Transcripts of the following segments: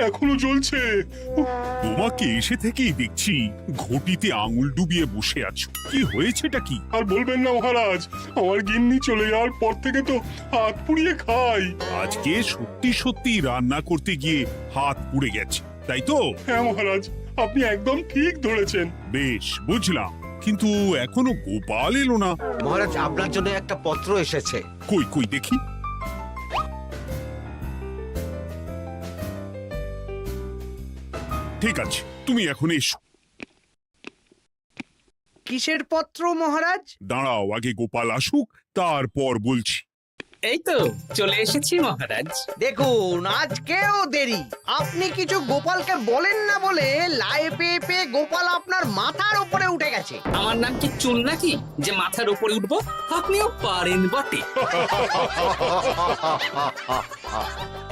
এখনো জ্বলছে। তোমাকে এসে থেকেই দেখছি ঘটিতে আঙুল ডুবিয়ে বসে আছো। কি হয়েছেটা কি? আর বলবেন না মহারাজ, আমার গিন্নি চলে যাওয়ার পর থেকে তো হাত পুড়িয়ে খাই। আজকে সত্যি সত্যি রান্না করতে গিয়ে হাত পুড়ে গেছে, তাই তো? হ্যাঁ মহারাজ, আপনি একদম ঠিক ধরেছেন। বেশ, বুঝলাম, কিন্তু এখনো গোপাল এলো না। মহারাজ, আপনার জন্য একটা পত্র এসেছে। কই কই দেখি। ঠিক আছে, তুমি এখন এসো। কিসের পত্র মহারাজ? দাঁড়াও, আগে গোপাল আসুক, তারপর বলছি। এই তো চলে এসেছি মহারাজ। দেখুন, আজকেও দেরি। আপনি কিছু গোপালকে বলেন না বলে লাই পেয়ে পেয়ে গোপাল আপনার মাথার উপরে উঠে গেছে। আমার নাম কি চুল নাকি যে মাথার উপরে উঠবো? আপনিও পারেন বটে।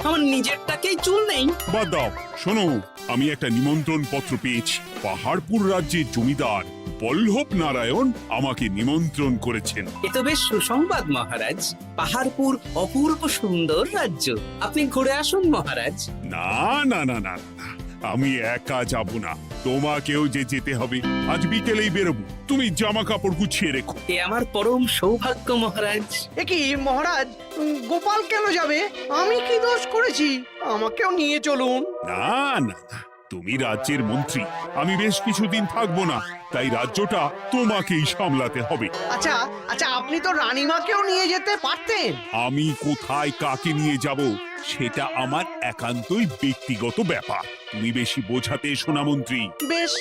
আমার নিজেরটাকেই চুল নেই। বাদ দাও, শোনো, আমি একটা নিমন্ত্রণ পত্র পেয়েছি। পাহাড়পুর রাজ্যের জমিদার বল্লভ নারায়ণ আমাকে নিমন্ত্রণ করেছেন। এ তো বেশ সুসংবাদ মহারাজ। পাহাড়পুর অপূর্ব সুন্দর রাজ্য, আপনি ঘুরে আসুন মহারাজ। না না না না না, আমি একা যাব না, তোমাকেও যে যেতে হবে। আজ বিকেলেই বেরোবো, তুমি জামা কাপড় গুছিয়ে রেখো। এ আমার পরম সৌভাগ্য মহারাজ। এ কি মহারাজ, গোপাল কেন যাবে? আমি কি দোষ করেছি? আমাকেও নিয়ে চলুন। না না না, তুমি রাজ্যের মন্ত্রী, আমি বেশ কিছুদিন থাকবো না, তাই রাজ্যটা তোমাকেই সামলাতে হবে। আচ্ছা আচ্ছা, আপনি তো রানীমাকেও নিয়ে যেতে পারতেন। আমি কোথায় কাকে নিয়ে যাব সেটা আমার একান্তই ব্যক্তিগত ব্যাপার। তুমি বেশি বোঝাতে এসো না মন্ত্রী। বেশ।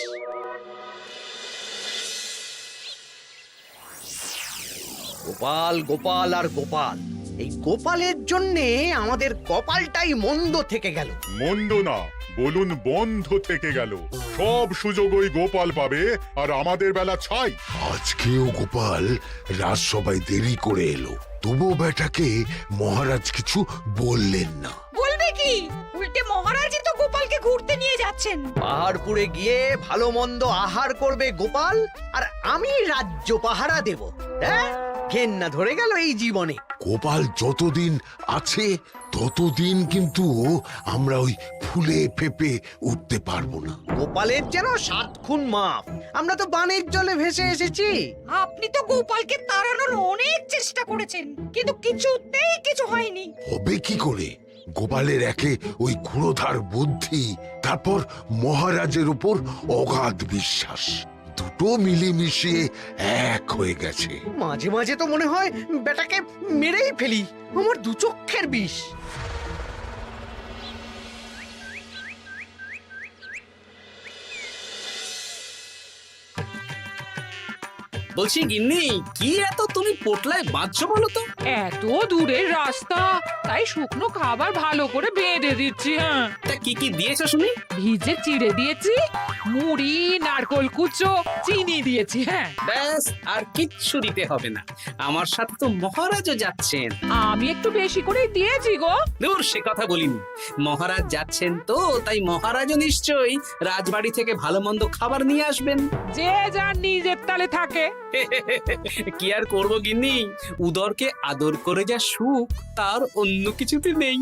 গোপাল গোপাল আর গোপাল, এই গোপালের জন্যে আমাদের কপালটাই মন্দ থেকে গেল। মন্দ না, বলুন বন্ধ থেকে গেল। সব সুযোগ ওই গোপাল পাবে, আর আমাদের বেলা ছাই। আজকেও গোপাল রাজসভায় দেরি করে এলো, তবু বেটাকে মহারাজ কিছু বললেন না। বলবে কি? উল্টে মহারাজই তো গোপালকে ঘুরতে নিয়ে যাচ্ছেন। পাহাড়পুরে গিয়ে ভালো মন্দ আহার করবে গোপাল, আর আমি রাজ্য পাহারা দেব। হ্যাঁ, ঘেন্না ধরে গেল এই জীবনে। গোপাল যতদিন আছে ততদিন কিন্তু আমরা ওই ফুলে ফেপে উঠতে পারবো না। গোপালের যেন 7 খুন মাপ। আমরা তো বানের জলে ভেসে এসেছি। আপনি তো গোপালকে তাড়ানোর অনেক চেষ্টা করেছেন, কিন্তু কিছুতেই কিছু হয়নি। হবে কি করে? গোপালের একে ওই ক্ষুরোধার বুদ্ধি, তারপর মহারাজের উপর অগাধ বিশ্বাস, দুটো মিলেমিশে এক হয়ে গেছে। মাঝে মাঝে তো মনে হয় বেটাকে মেরেই ফেলি। আমার দু চক্ষের বিষ। বলছি গিন্নি, কি এত তুমি পোটলায় বাঁধছো বলো তো? এত দূরের রাস্তা, তাই শুকনো খাবার ভালো করে বেঁধে দিচ্ছি। হ্যাঁ, তা কি কি দিয়েছো শুনি? ভিজে চিড়ে দিয়েছি, মুড়ি, নারকোল কুচো, চিনি দিয়েছি। হ্যাঁ, ব্যাস, আর কিচ্ছু দিতে হবে না। আমার সাথে তো মহারাজও যাচ্ছেন। আমি একটু বেশি করে দিয়েছি গো। দূর, সে কথা বলিনি। মহারাজ যাচ্ছেন তো, তাই মহারাজও নিশ্চয়ই রাজবাড়ি থেকে ভালো মন্দ খাবার নিয়ে আসবেন। যে যার নিজের তালে থাকে। কি আর করবো গিন্নি, উদরকে আদর করে যা সুখ তার অন্য কিছুতে নেই।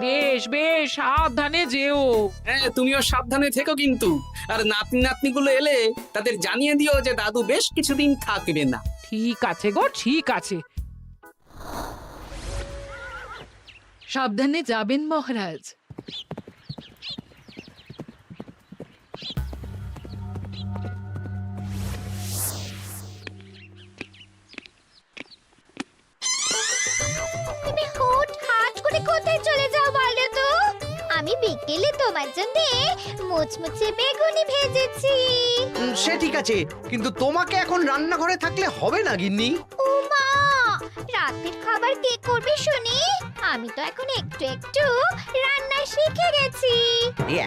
বেশ বেশ, সাবধানে যেও। হ্যাঁ, তুমিও সাবধানে থেকো কিন্তু। আর নাতনি নাতনিগুলো এলে তাদের জানিয়ে দিও যে দাদু বেশ কিছুদিন থাকবে না। ঠিক আছে গো, ঠিক আছে। সাবধানে যাবেন মহারাজ। তুমি হুটহাট করে কোথায় চলে যাও বলো তো? আমি বিকেলে তোমার জন্য মুচমুচে বেগুনি ভেজেছি। সে ঠিক আছে, কিন্তু তোমাকে এখন রান্নাঘরে থাকলে হবে না গিন্নি। ও মা, রাতের খাবার কে করবে শুনি? আমি তো এখন একটু একটু রান্না শিখে গেছি।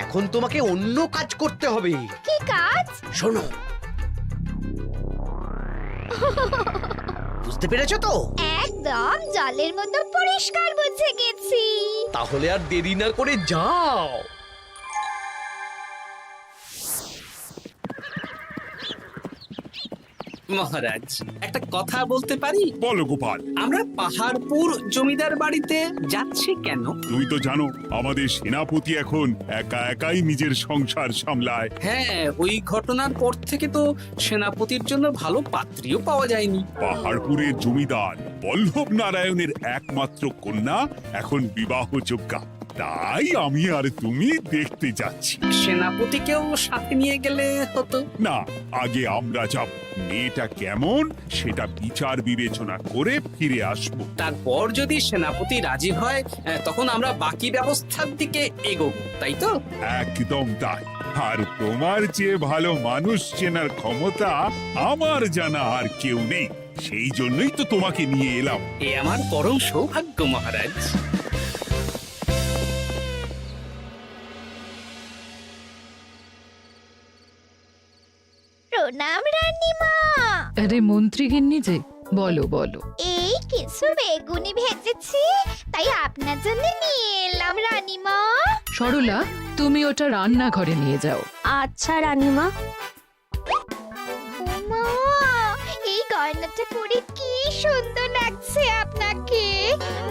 এখন তোমাকে অন্য কাজ করতে হবে। কি কাজ? শোনো, বুঝতে পেরেছো তো? একদম জলের মতো পরিষ্কার বুঝে গেছি। তাহলে আর দেরি না করে যাও। মহারাজ একটা কথা বলতে পারি? বলো গোপাল। আমরা পাহাড়পুর জমিদার বাড়িতে যাচ্ছি কেন? তুমি তো জানো আমাদের সেনাপতি এখন একা একাই নিজের সংসার সামলায়। হ্যাঁ, ওই ঘটনার পর থেকে তো সেনাপতির জন্য ভালো পাত্রীও পাওয়া যায়নি। পাহাড়পুরের জমিদার বল্লভ নারায়ণের একমাত্র কন্যা এখন বিবাহযোগ্যা, তাই আমি আর তুমি দেখতে যাচ্ছি। সেনাপতিকেও সাথে নিয়ে গেলে হতো। না, আগে আমরা যাব, মেয়েটা কেমন সেটা বিচার বিবেচনা করে ফিরে আসব। তারপর যদি সেনাপতি রাজি হয় তখন আমরা বাকি ব্যবস্থার দিকে এগোবো, তাই তো? একদম তাই। আর তোমার যে ভালো মানুষ চেনার ক্ষমতা আমার জানা আর কেউ নেই, সেই জন্যই তো তোমাকে নিয়ে এলাম। এ আমার পরম সৌভাগ্য মহারাজ। প্রণাম রানীমা। আরে মন্ত্রী গিন্নি যে, বলো বলো। এই কিছু বেগুনি ভেজেছি, তাই আপনার জন্য নিয়ে এলাম রানীমা। সরলা, তুমি ওটা রান্নাঘরে নিয়ে যাও। আচ্ছা রানীমা। মা, এই গয়নাটা পরে কি সুন্দর লাগছে আপনাকে।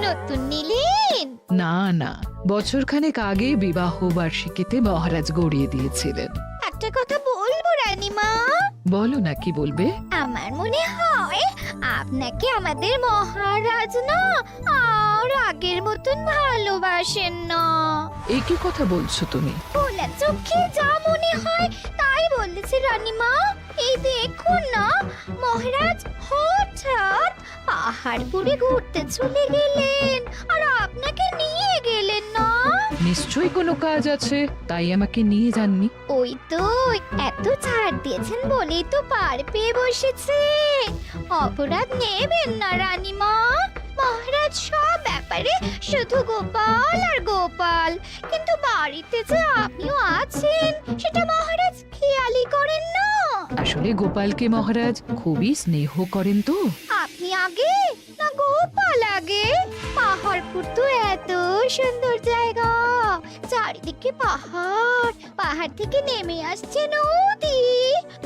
নতুন নিলেন? না না, বছরখানেক আগে বিবাহ বার্ষিকীতে মহারাজ গড়িয়ে দিয়েছিলেন। একটা কথা বলবো রানীমা? বলো না, কি বলবে? আমার মনে হয় আপনাকে আমাদের মহারাজ না আর আগের মতন ভালোবাসেন না। এই কি কথা বলছো তুমি? খোলা চোখে যা মনে হয় তাই বলেছে রানীমা। এই দেখুন না, মহারাজ হঠাৎ পাহাড়পুরে ঘুরতে চলে গেলেন আর আপনাকে নিয়ে গেলেন না। নিশ্চয়ই কোনো কাজ আছে, তাই আমাকে নিয়ে যাননি। ওই তো, এত ছাড় দিয়েছেন বলেই তো পার পেয়ে বসেছে। অপরাধ নেবেন না রানীমা। মহারাজ সব ব্যাপারে শুধু গোপাল আর গোপাল, কিন্তু বাড়িতে যে আপনিও আছেন সেটা মহারাজ খেয়ালই করেন না। আসলে গোপালকে মহারাজ খুবই স্নেহ করেন তো। আপনি আগে না গোপাল আগে? পাহাড়পুর তো এত সুন্দর জায়গা, চারিদিকে পাহাড়, পাহাড় থেকে নেমে আসছে নদী।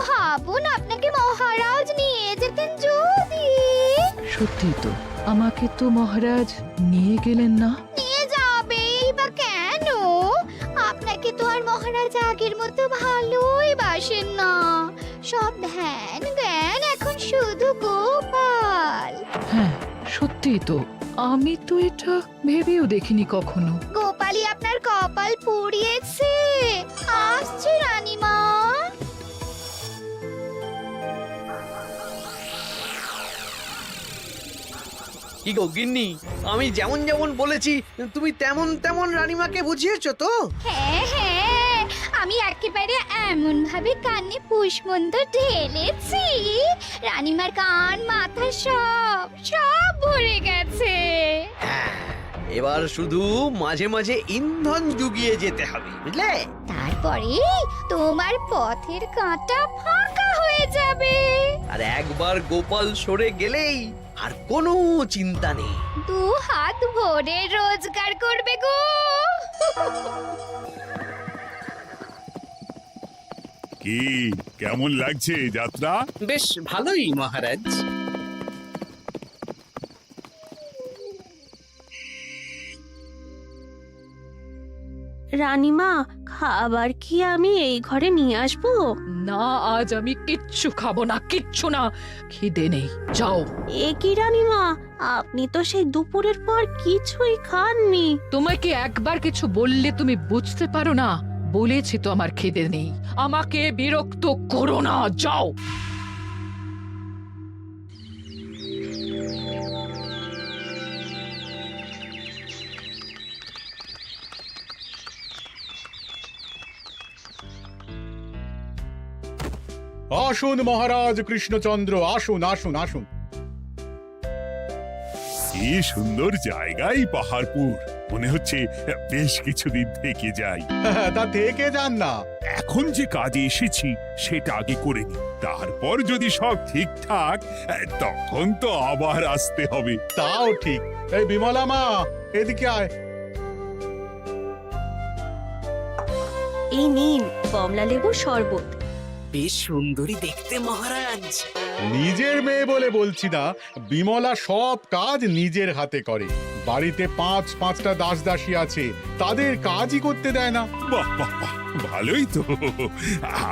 ভাবুন আপনাকে মহারাজ নিয়ে যেতেন যদি। সত্যি তো, আমাকে তো মহারাজ নিয়ে গেলেন না। নিয়ে যাবেই বা কেন? আপনাকে তো আর মহারাজ আগের মতো ভালোই বাসেন না। সব ধ্যান জ্ঞান এখন শুধু গোপাল। হ্যাঁ, সত্যি তো, আমি তো এটা ভেবেও দেখিনি কখনো। গোপালই আপনার কপাল পুড়িয়েছে। আসছে রানীমা। কি গো গিন্নি, আমি যেমন যেমন বলেছি তুমি তেমন তেমন রানীমাকে বুঝিয়েছো তো? হ্যাঁ হ্যাঁ, আমি একেবারে এমন ভাবে কানে পুষ্পমন্ত ঢেলেছি, রানীমার কান মাথা সব সব ভরে গেছে। এবার শুধু মাঝে মাঝে ইন্ধন জুগিয়ে যেতে হবে, বুঝলে? তারপরে তোমার পথের কাঁটা ফাঁকা হয়ে যাবে। আর একবার গোপাল সরে গেলেই আর কোনো চিন্তা নেই। দু হাত ভরে রোজগার করবে গো। কি কেমন লাগছে যাত্রা? বেশ ভালোই মহারাজ। রানীমা, খাবার কি আমি এই ঘরে নিয়ে আসবো? না, আজ আমি কিচ্ছু খাবো না, কিচ্ছু না, খিদে নেই, যাও। এ কি রানীমা, আপনি তো সেই দুপুরের পর কিছুই খাননি। তোমাকে একবার কিছু বললে তুমি বুঝতে পারো না? বলেছি তো আমার খিদে নেই, আমাকে বিরক্ত করো না, যাও। আসুন মহারাজ কৃষ্ণচন্দ্র, আসুন আসুন আসুন। কি সুন্দর জায়গায় পাহাড়পুর, মনে হচ্ছে বেশ কিছুদিন থেকে যাই। তা থেকে যান না। এখন যে কাজে এসেছি সেটা আগে করে নি, তারপর যদি সব ঠিকঠাক তখন তো আবার আসতে হবে। তাও ঠিক। এই বিমলা মা, এদিকে আয়। এই নিন কমলা লেবুর শরবত। বেশ সুন্দরী দেখতে মহারাজ। নিজের মেয়ে বলে বলছি না, বিমলা সব কাজ নিজের হাতে করে। বাড়িতে পাঁচটা দাস দাসী আছে, তাদের কাজই করতে দেয় না। বাহ বাহ বাহ, ভালোই তো।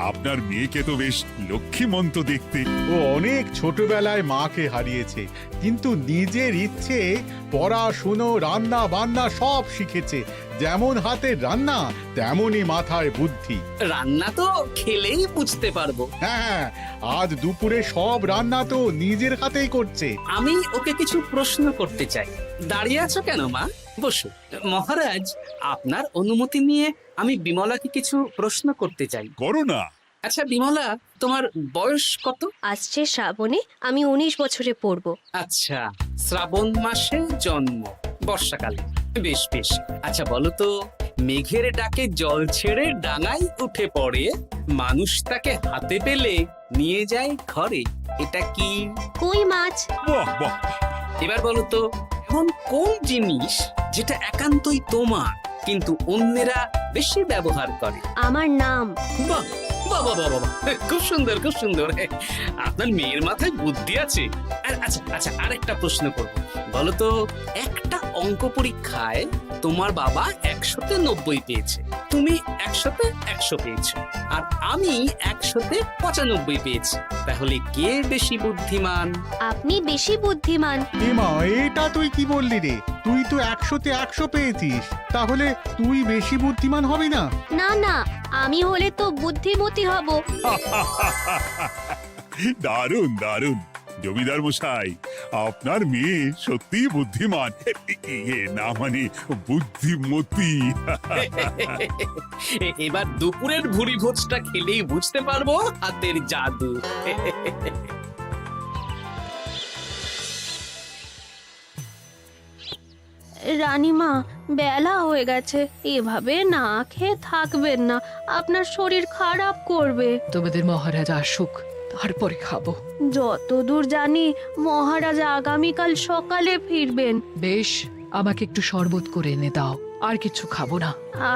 আপনার মেয়েকে তো বেশ লক্ষ্মীমন্ত দেখতে। ও অনেক ছোটবেলায় মাকে হারিয়েছে, কিন্তু নিজের ইচ্ছে পড়াশুনো রান্না বান্না সব শিখেছে। যেমন হাতের রান্না তেমনই মাথায় বুদ্ধি। রান্না তো খেলেই বুঝতে পারবো। হ্যাঁ, আজ দুপুরে সব রান্না তো নিজের হাতেই করছে। আমি ওকে কিছু প্রশ্ন করতে চাই। দাঁড়িয়ে আছো কেন মা? বসো। মহারাজ, আপনার অনুমতি নিয়ে আমি বিমলাকে কিছু প্রশ্ন করতে চাই। করো না। আচ্ছা বিমলা, তোমার বয়স কত? আসছে শ্রাবণে আমি 19 বছরে পড়ব। আচ্ছা, শ্রাবণ মাসে জন্ম, বর্ষাকালে। বেশ বেশ। আচ্ছা বলো তো, মেঘের ডাকে জল ছেড়ে ডাঙায় উঠে পড়ে, মানুষ তাকে হাতে পেলে নিয়ে যায় ঘরে, এটা কি? কই মাছ। বাহ বাহ, এবার বলো তো, এমন কোন জিনিস যেটা একান্তই তোমার কিন্তু অন্যেরা বেশি ব্যবহার করে? আমার নাম। বাহ বাহ বাহ বাহ বাহ, খুব সুন্দর খুব সুন্দর। আপনার মেয়ের মাথায় বুদ্ধি আছে। আচ্ছা আচ্ছা, আরেকটা প্রশ্ন করবো। বলো তো, একটা অঙ্ক পরীক্ষায় তোমার বাবা 100-তে 90 পেয়েছে, তুমি 100-তে 100 পেয়েছো, আর আমি 100-তে 95 পেয়েছি। তাহলে কে বেশি বুদ্ধিমান? আপনি বেশি বুদ্ধিমান। এমা, এটা তুই কি বললি রে? তুই তো 100-তে 100 পেয়েছিস, তাহলে তুই বেশি বুদ্ধিমান হবি না? না না, আমি হলে তো বুদ্ধিমতী হব। দারুণ দারুণ। জমিদার মশাই, আপনার মেয়ে সত্যিই বুদ্ধিমান, না মানে বুদ্ধিমতী। এবার দুপুরের ভুরি ভোজটা খেলেই বুঝতে পারবো হাতের জাদু। রানীমা, বেলা হয়ে গেছে, এভাবে না খেয়ে থাকবেন না, আপনার শরীর খারাপ করবে। তোমাদের মহারাজ আসুক, তারপরে খাবো। যতদূর জানি মহারাজ আগামীকাল সকালে ফিরবেন। বেশ, আমাকে একটু শরবত করে এনে দাও, আর কিছু খাবো না।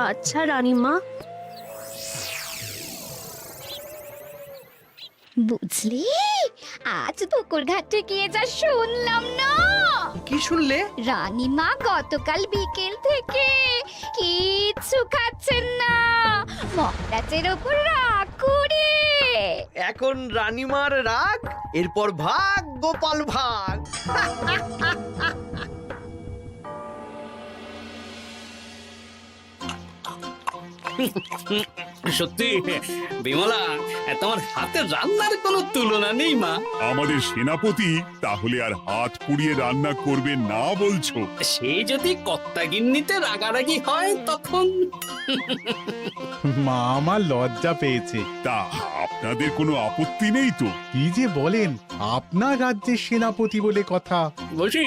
আচ্ছা রানীমা। বুঝলি, আজ পুকুর ঘাটে গিয়ে যা শুনলাম না। কি শুনলে? রানীমা গতকাল বিকেল থেকে কিচ্ছু খাচ্ছেন না, মহারাজের ওপর রাগ করে। এখন রানীমার রাগ, এরপর ভাগ গোপাল ভাগ। সত্যি বিমলা, তোমার হাতের রান্নার কোনো তুলনা নেই মা। আমাদের সেনাপতি তাহলে আর হাত পুড়িয়ে রান্না করবে না বলছো? সে যদি কর্তাগিন্নিতে রাগারাগি হয় তখন। মা আমার লজ্জা পেয়েছে। তা আপনাদের কোনো আপত্তি নেই তো? কি যে বলেন, আপনার রাজ্যের সেনাপতি বলে কথা। বলছি,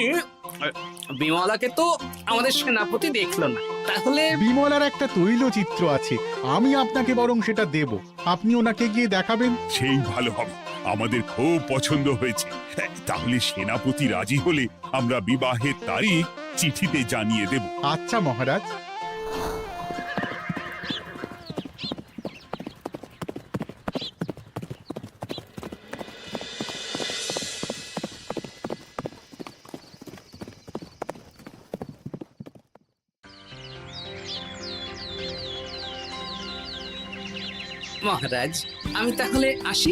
বিমলাকে তো আমাদের সেনাপতি দেখলো না, তাহলে? বিমলার একটা তৈলচিত্র আছে, আমি আপনাকে বরং সেটা দেব, আপনি ওনাকে গিয়ে দেখাবেন। সেই ভালো হবে, আমাদের খুব পছন্দ হয়েছে। তাহলে সেনাপতি রাজি হলে আমরা বিবাহের তারিখ চিঠিতে জানিয়ে দেব। আচ্ছা মহারাজ। মহারাজ, আমি তাহলে আসি।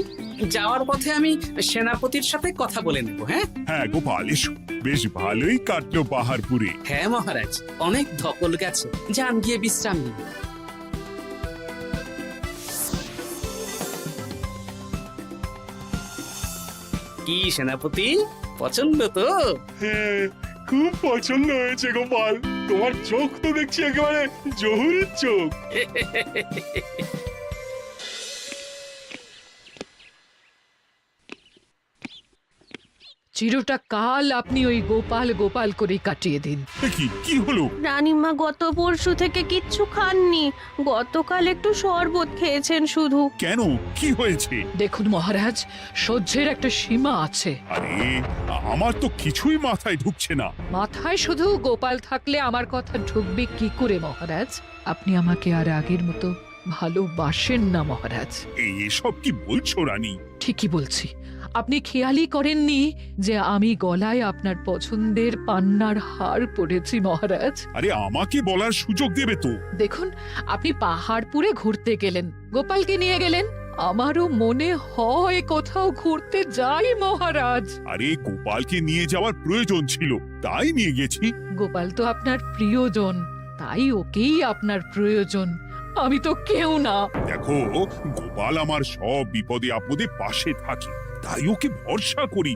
যাওয়ার পথে আমি সেনাপতির সাথে কথা বলে নেব। হ্যাঁ হ্যাঁ গোপাল, এসো। বেশ ভালোই কাটলো পাহাড়পুরে। হ্যাঁ মহারাজ, অনেক ধকল গেছে, যান গিয়ে বিশ্রাম নিন। কি সেনাপতি, পছন্দ তো? হ্যাঁ, খুব পছন্দ হয়েছে গোপাল। তোমার চোখ তো দেখছি একেবারে জহুরির চোখ। চিরটা কাল আপনি ওই গোপাল গোপাল করে কাটিয়ে দিন। কি হলো? রানীমা গত পরশু থেকে কিচ্ছু খাননি, গতকাল একটু শরবত খেয়েছেন শুধু। কেন, কি হয়েছে? দেখুন মহারাজ, সহ্যের একটা সীমা আছে। আরে, আমার তো কিছুই মাথায় ঢুকছে না। মাথায় শুধু গোপাল থাকলে আমার কথা ঢুকবে কি করে মহারাজ? আপনি আমাকে আর আগের মতো ভালোবাসেন না মহারাজ। এসব কি বলছো রানী? ঠিকই বলছি। আপনি খেয়ালই করেননি যে আমি গলায় আপনার পছন্দের পান্নার হার পরেছি মহারাজ। আরে আমাকে বলার সুযোগ দেবে তো। দেখুন, আপনি পাহাড়পুরে ঘুরতে গেলেন, গোপালকে নিয়ে গেলেন। আমারও মনে হয় কোথাও ঘুরতে যাই মহারাজ। আরে গোপালকে নিয়ে যাওয়ার প্রয়োজন ছিল, তাই নিয়ে গেছি। গোপাল তো আপনার প্রিয়জন, তাই ওকেই আপনার প্রয়োজন। আমি তো কেউ না। দেখো, গোপাল আমার সব বিপদে আপদে পাশে থাকে, তাই ওকে ভরসা করি।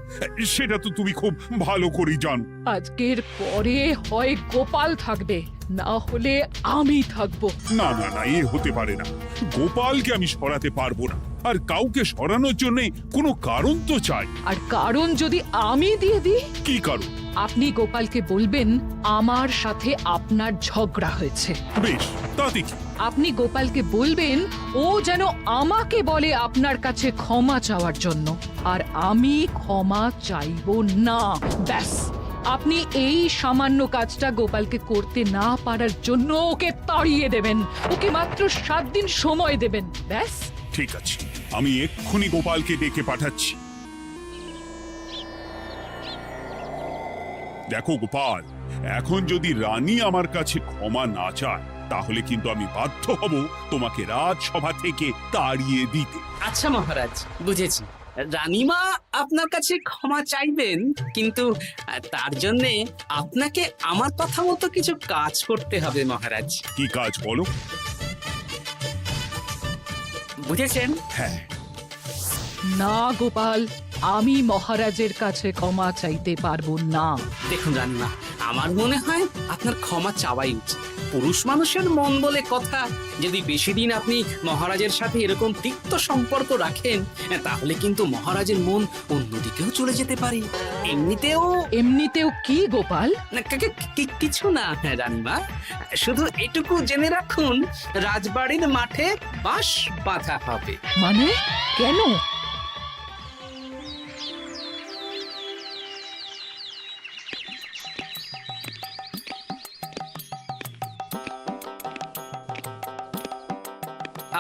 সেটা তো তুমি খুব ভালো করে জানো। আজকের পরে হয় গোপাল থাকবে, না হলে আমি থাকবো। না না না, এ হতে পারে না। গোপালকে আমি সরাতে পারবো না, আর কাউকে সরানোর জন্য কোনো কারণ তো চাই। আর কারণ যদি আমি দিয়ে দিই? কি কারণ? আপনি গোপালকে বলবেন আমার সাথে আপনার ঝগড়া হয়েছে। বেশ, তাতে কি? আপনি গোপালকে বলবেন ও যেন আমাকে বলে আপনার কাছে ক্ষমা চাওয়ার জন্য, আর আমি ক্ষমা চাইবো না। ব্যাস, আপনি এই সামান্য কাজটা গোপালকে করতে না পারার জন্য ওকে তাড়িয়ে দেবেন। ওকে মাত্র 7 দিন সময় দেবেন, ব্যাস। ঠিক আছে, আমি এক্ষুনি গোপালকে ডেকে পাঠাচ্ছি। দেখো গোপাল, এখন যদি রানী আমার কাছে ক্ষমা না চায়, তাহলে কিন্তু আমি বাধ্য হব তোমাকে রাজসভা থেকে তাড়িয়ে দিতে। আচ্ছা মহারাজ, বুঝেছি। রানীমা আপনার কাছে ক্ষমা চাইবেন, কিন্তু তার জন্য আপনাকে আমার কথা মতো কিছু কাজ করতে হবে মহারাজ। কি কাজ বলো? বুঝেছেন? হ্যাঁ। না গোপাল, আমি মহারাজের কাছে ক্ষমা চাইতে পারবো না। দেখুন রানীমা, আমার মনে হয় আপনার ক্ষমা চাওয়াই উচিত। পুরুষ মানুষের মন বলে কথা, যদি বেশি দিন আপনি মহারাজের সাথে এরকম তিক্ত সম্পর্ক রাখেন, তাহলে কিন্তু মহারাজের মন অন্যদিকেও চলে যেতে পারে। এমনিতেও কি গোপাল? না, কিছু না রানীমা, শুধু এটুকু জেনে রাখুন, রাজবাড়ির মাঠে বাঁশ বাঁধা হবে। মানে কেন?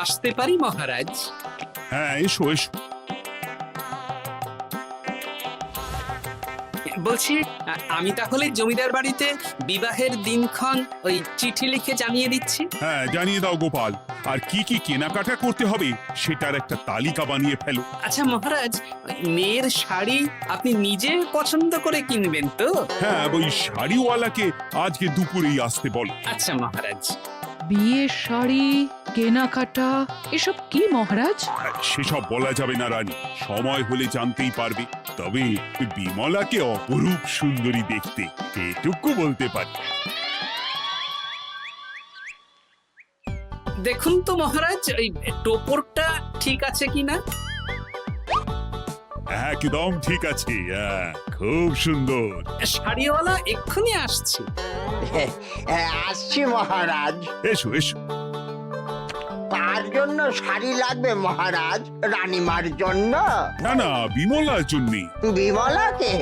আসতে পারি মহারাজ? হ্যাঁ, এসো এসো। বলছি, আমি তাহলে জমিদার বাড়িতে বিবাহের দিনক্ষণ ওই চিঠি লিখে জানিয়ে দিচ্ছি। হ্যাঁ, জানিয়ে দাও গোপাল। আর কি কি কেনাকাটা করতে হবে সেটার একটা তালিকা বানিয়ে ফেলো। আচ্ছা মহারাজ, মেয়ের শাড়ি আপনি নিজে পছন্দ করে কিনবেন তো? হ্যাঁ, ওই শাড়িওয়ালাকে আজকে দুপুরেই আসতে বলো। আচ্ছা মহারাজ। বিয়ের শাড়ি, কেনাকাটা, এসব কি মহারাজ? সেসব বলা যাবে না রানী, সময় হলে জানতেই পারবে। তবে বিমলাকে অপরূপ সুন্দরী দেখতে, এটুকু বলতে পারি। দেখুন তো মহারাজ, ওই টোপরটা ঠিক আছে কিনা? একদম ঠিক আছে, খুব সুন্দর। শাড়িওয়ালা এক্ষুনি আসছে। আসছি মহারাজ। এসো এসো। কার জন্য শাড়ি লাগবে মহারাজ? রানীমার জন্য? না না, বিমলার জন্যে। বিমলাকে?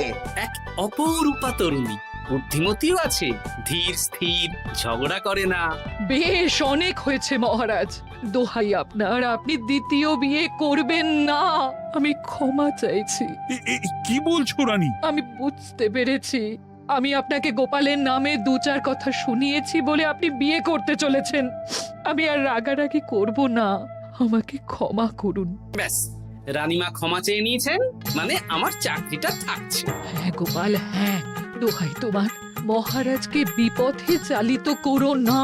এক অপরূপা তরুণী, বুদ্ধিমতীও আছে, ধীর স্থির, ঝগড়া করে না। বেশ, অনেক হয়েছে মহারাজ। দোহাই আপনার, আপনি দ্বিতীয় বিয়ে করবেন না। আমি ক্ষমা চাইছি। কি বলছো রানী? আমি বুঝতে পেরেছি, আমি আপনাকে গোপালের নামে 2-4 কথা শুনিয়েছি বলে আপনি বিয়ে করতে চলেছেন। আমি আর রাগারাগি করব না, আমাকে ক্ষমা করুন। ব্যাস, রানীমা ক্ষমা চেয়ে নিয়েছেন, মানে আমার চাকরিটা থাকছে। হ্যাঁ গোপাল, হ্যাঁ, দোহাই তোমার, মহারাজকে বিপথে চালিত করো না।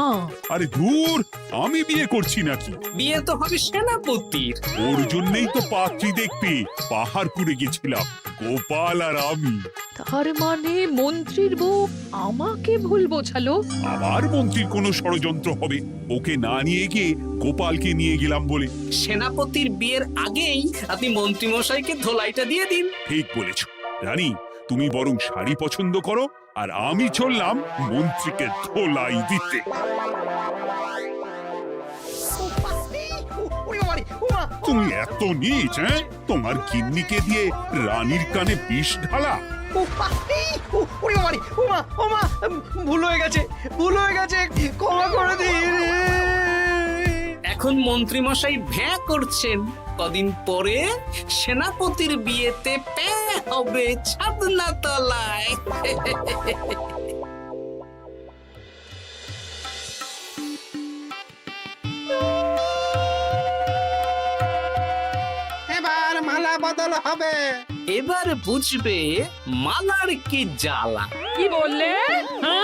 আরে দূর, আমি বিয়ে করছি নাকি? বিয়ে তো হবে সেনাপতির। ওর জন্যই তো পাত্রী দেখতে পাহাড়পুরে গেছিলাম, গোপাল আর আমি। তার মানে মন্ত্রীর বউ আমাকে ভুল বোঝালো? আবার মন্ত্রীর কোনো ষড়যন্ত্র হবে, ওকে না নিয়ে গিয়ে গোপালকে নিয়ে গেলাম বলে। সেনাপতির বিয়ের আগেই আপনি মন্ত্রী মশাইকে ধোলাইটা দিয়ে দিন। ঠিক বলেছ রানী, তুমি বরং শাড়ি পছন্দ করো, আর আমি চললাম মন্ত্রীকে ধোলাই দিতে। তুমি এত নীচ, হ্যাঁ? তোমার গিন্নিকে দিয়ে রানীর কানে বিষ ঢালা। ভুল হয়ে গেছে, ক্ষমা করে দিন। এখন মন্ত্রী মশাই ভ্যাঁ করছেন, কদিন পরে সেনাপতির বিয়েতে প্যাঁ হবে ছাদনা তলায়। এবার মালা বদল হবে। এবার বুঝবে মালার কি জ্বালা। কি বললে? হ্যাঁ?